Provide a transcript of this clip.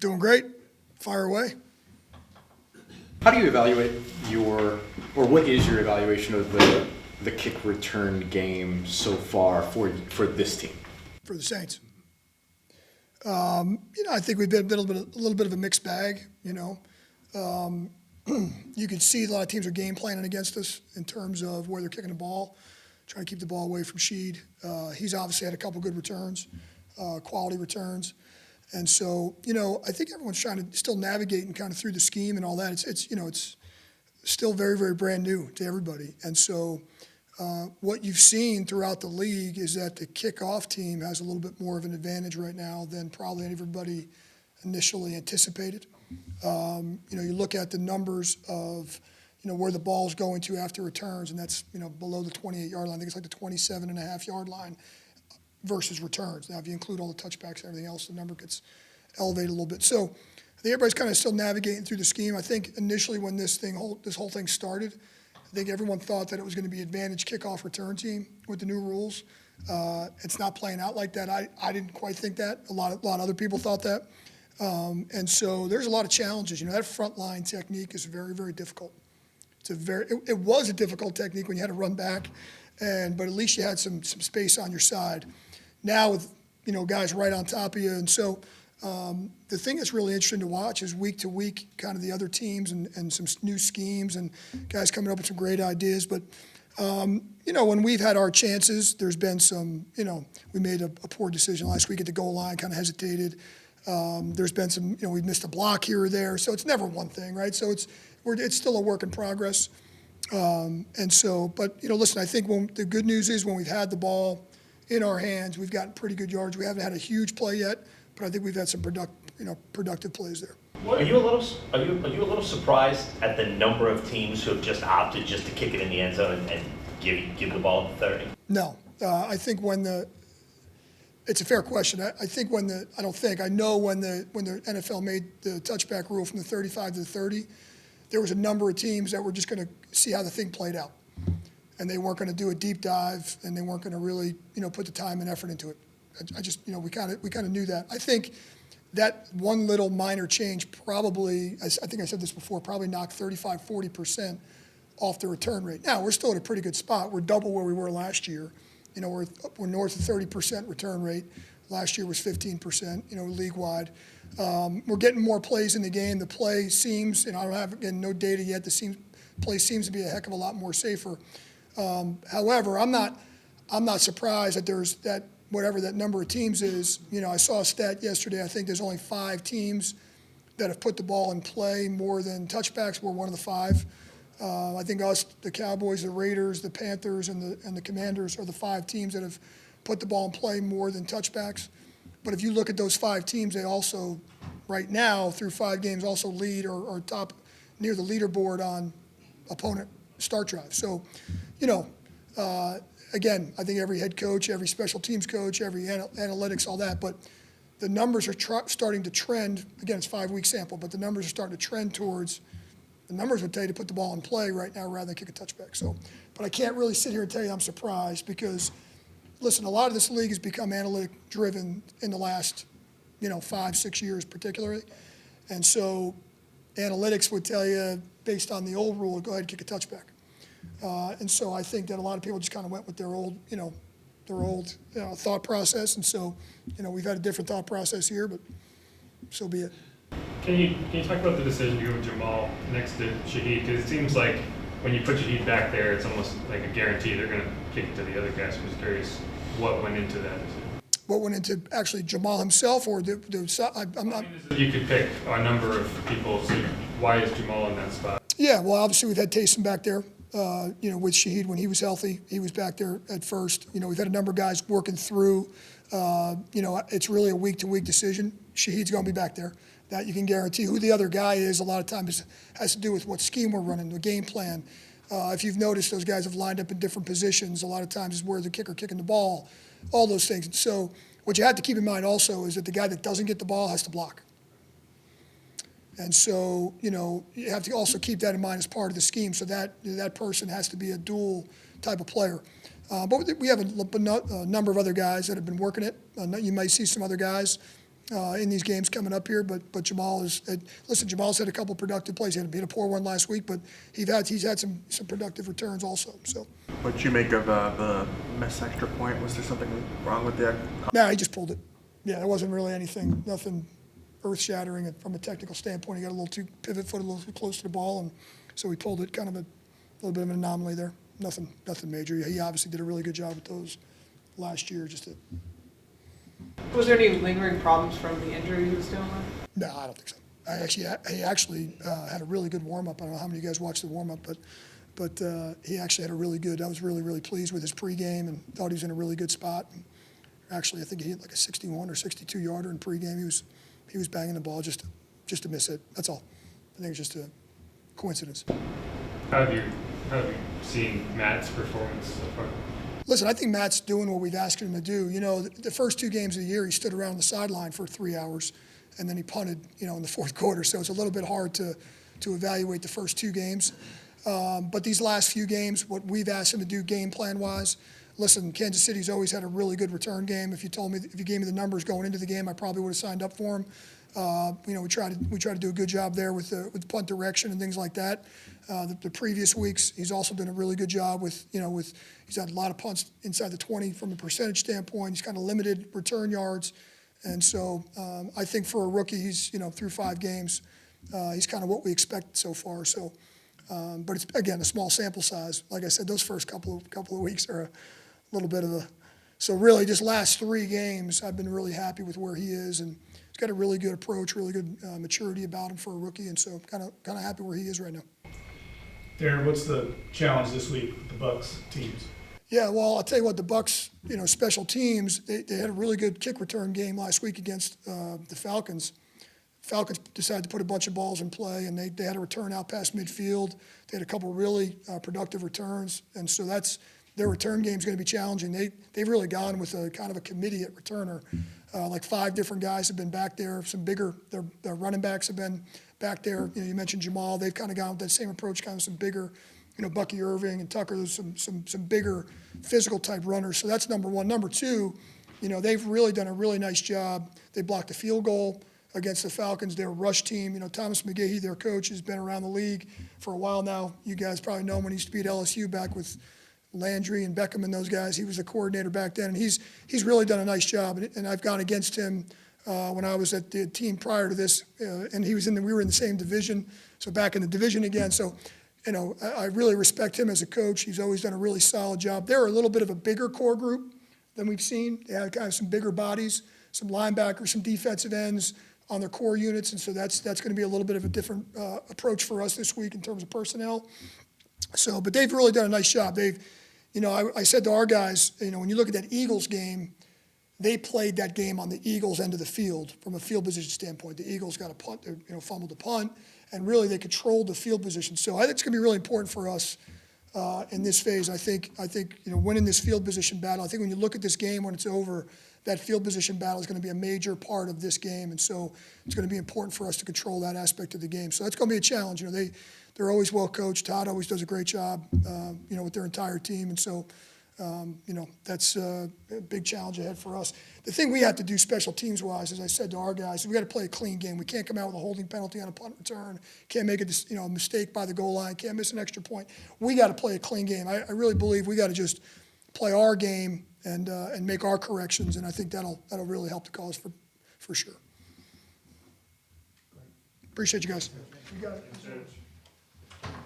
Doing great. Fire away. How do you evaluate what is your evaluation of the kick return game so far for this team? For the Saints. I think we've been a little bit of a mixed bag, You can see a lot of teams are game planning against us in terms of where they're kicking the ball, trying to keep the ball away from Sheed. He's obviously had a couple good returns, quality returns. And so, I think everyone's trying to still navigate and kind of through the scheme and all that. It's still very, very brand new to everybody. And so what you've seen throughout the league is that the kickoff team has a little bit more of an advantage right now than probably everybody initially anticipated. You look at the numbers of, where the ball's going to after returns, and that's, below the 28-yard line. I think it's like the 27.5-yard line versus returns. Now, if you include all the touchbacks and everything else, the number gets elevated a little bit. So I think everybody's kind of still navigating through the scheme. I think initially when this whole thing started, I think everyone thought that it was going to be advantage kickoff return team with the new rules. It's not playing out like that. I didn't quite think that. A lot of other people thought that. And so there's a lot of challenges. That front line technique is very, very difficult. It was a difficult technique when you had to run back, but at least you had some space on your side. Now with guys right on top of you, and so the thing that's really interesting to watch is week to week, kind of the other teams and some new schemes and guys coming up with some great ideas. But when we've had our chances, there's been some. We made a poor decision last week at the goal line, kind of hesitated. There's been some. We missed a block here or there, so it's never one thing, right? So it's still a work in progress. Listen, I think the good news is when we've had the ball in our hands, we've gotten pretty good yards. We haven't had a huge play yet, but I think we've had some productive plays there. Are you a little surprised at the number of teams who have just opted just to kick it in the end zone and give the ball at the 30? No, I think it's a fair question. I know when the NFL made the touchback rule from the 35 to the 30, there was a number of teams that were just going to see how the thing played out. And they weren't going to do a deep dive, and they weren't going to really, put the time and effort into it. We kind of knew that. I think that one little minor change probably, I think I said this before, probably knocked 35-40% off the return rate. Now, we're still at a pretty good spot. We're double where we were last year. We're north of 30% return rate. Last year was 15%, league-wide. We're getting more plays in the game. The play seems, I don't have, again, no data yet, play seems to be a heck of a lot more safer. However, I'm not surprised that there's that whatever that number of teams is. I saw a stat yesterday. I think there's only 5 teams that have put the ball in play more than touchbacks. We're one of the 5. I think us, the Cowboys, the Raiders, the Panthers, and the Commanders are the 5 teams that have put the ball in play more than touchbacks. But if you look at those 5 teams, they also, right now, through 5 games, also lead or top near the leaderboard on opponent start drive. So, again, I think every head coach, every special teams coach, every analytics, all that, but the numbers are starting to trend. Again, it's 5-week sample, but the numbers are starting to trend towards. The numbers would tell you to put the ball in play right now rather than kick a touchback. So, but I can't really sit here and tell you I'm surprised because, listen, a lot of this league has become analytic-driven in the last, 5-6 years particularly. And so analytics would tell you, based on the old rule, go ahead and kick a touchback. And so I think that a lot of people just kind of went with their old thought process. And so, we've had a different thought process here, but so be it. Can you talk about the decision to go with Jamal next to Shaheed? Because it seems like when you put Shaheed back there, it's almost like a guarantee they're going to kick it to the other guys. I'm just curious what went into that decision. What went into actually Jamal himself or I'm not. You could pick a number of people. So why is Jamal in that spot? Yeah, well, obviously we've had Taysom back there. With Shaheed when he was healthy, he was back there at first. We've had a number of guys working through. It's really a week-to-week decision. Shaheed's going to be back there. That you can guarantee. Who the other guy is, a lot of times has to do with what scheme we're running, the game plan. If you've noticed, those guys have lined up in different positions. A lot of times is where the kicker kicking the ball, all those things. And so what you have to keep in mind also is that the guy that doesn't get the ball has to block. And so, you have to also keep that in mind as part of the scheme. So that person has to be a dual type of player. But we have a number of other guys that have been working it. You might see some other guys in these games coming up here. But Jamal Jamal's had a couple productive plays. He had a poor one last week, but he's had some productive returns also. So. What you make of the missed extra point? Was there something wrong with that? No, he just pulled it. Yeah, there wasn't really nothing earth-shattering from a technical standpoint. He got a little too pivot foot, a little too close to the ball, and so he pulled it. Kind of a little bit of an anomaly there. Nothing major. He obviously did a really good job with those last year. Was there any lingering problems from the injury he was dealing with? No, I don't think so. He actually had a really good warm-up. I don't know how many of you guys watched the warm-up, but he actually had a really good. I was really, really pleased with his pregame and thought he was in a really good spot. And actually, I think he hit like a 61 or 62 yarder in pregame. He was banging the ball just to miss it. That's all. I think it's just a coincidence. How have you seen Matt's performance so far? Listen, I think Matt's doing what we've asked him to do. You know, the first 2 games of the year, he stood around the sideline for 3 hours, and then he punted, in the fourth quarter. So it's a little bit hard to evaluate the first 2 games. But these last few games, what we've asked him to do game plan-wise, listen, Kansas City's always had a really good return game. If you gave me the numbers going into the game, I probably would have signed up for him. We try to do a good job there with punt direction and things like that. The previous weeks, he's also done a really good job with he's had a lot of punts inside the 20 from a percentage standpoint. He's kind of limited return yards, and so I think for a rookie, he's through 5 games, he's kind of what we expect so far. So, but it's again a small sample size. Like I said, those first couple of weeks are a little bit of a. So really, just last 3 games, I've been really happy with where he is, and he's got a really good approach, really good maturity about him for a rookie, and so kind of happy where he is right now. Darren, what's the challenge this week with the Bucs teams? Yeah, well, I'll tell you what, the Bucs, special teams, they had a really good kick return game last week against the Falcons. Falcons decided to put a bunch of balls in play, and they had a return out past midfield. They had a couple really productive returns, and so their return game is going to be challenging. They've really gone with a kind of a committee at returner. Like 5 different guys have been back there. Some bigger, their running backs have been back there. You mentioned Jamal. They've kind of gone with that same approach, kind of some bigger, Bucky Irving and Tucker. There's some bigger physical type runners. So that's number one. Number 2, they've really done a really nice job. They blocked a field goal against the Falcons. They're a rush team. Thomas McGahee, their coach, has been around the league for a while now. You guys probably know him when he used to be at LSU back with Landry and Beckham and those guys. He was the coordinator back then, and he's really done a nice job. And I've gone against him when I was at the team prior to this, and we were in the same division, so back in the division again. So, I really respect him as a coach. He's always done a really solid job. They're a little bit of a bigger core group than we've seen. They have kind of some bigger bodies, some linebackers, some defensive ends on their core units, and so that's going to be a little bit of a different approach for us this week in terms of personnel. So, but they've really done a nice job. I said to our guys, when you look at that Eagles game, they played that game on the Eagles' end of the field from a field position standpoint. The Eagles got a punt, fumbled a punt, and really they controlled the field position. So I think it's going to be really important for us in this phase. I think winning this field position battle. I think when you look at this game when it's over, that field position battle is going to be a major part of this game, and so it's going to be important for us to control that aspect of the game. So that's going to be a challenge. They're always well coached. Todd always does a great job, with their entire team, and so. That's a big challenge ahead for us. The thing we have to do special teams-wise, as I said to our guys, we got to play a clean game. We can't come out with a holding penalty on a punt return. Can't make a mistake by the goal line. Can't miss an extra point. We got to play a clean game. I really believe we got to just play our game and make our corrections, and I think that'll really help the cause for sure. Appreciate you guys. You got it.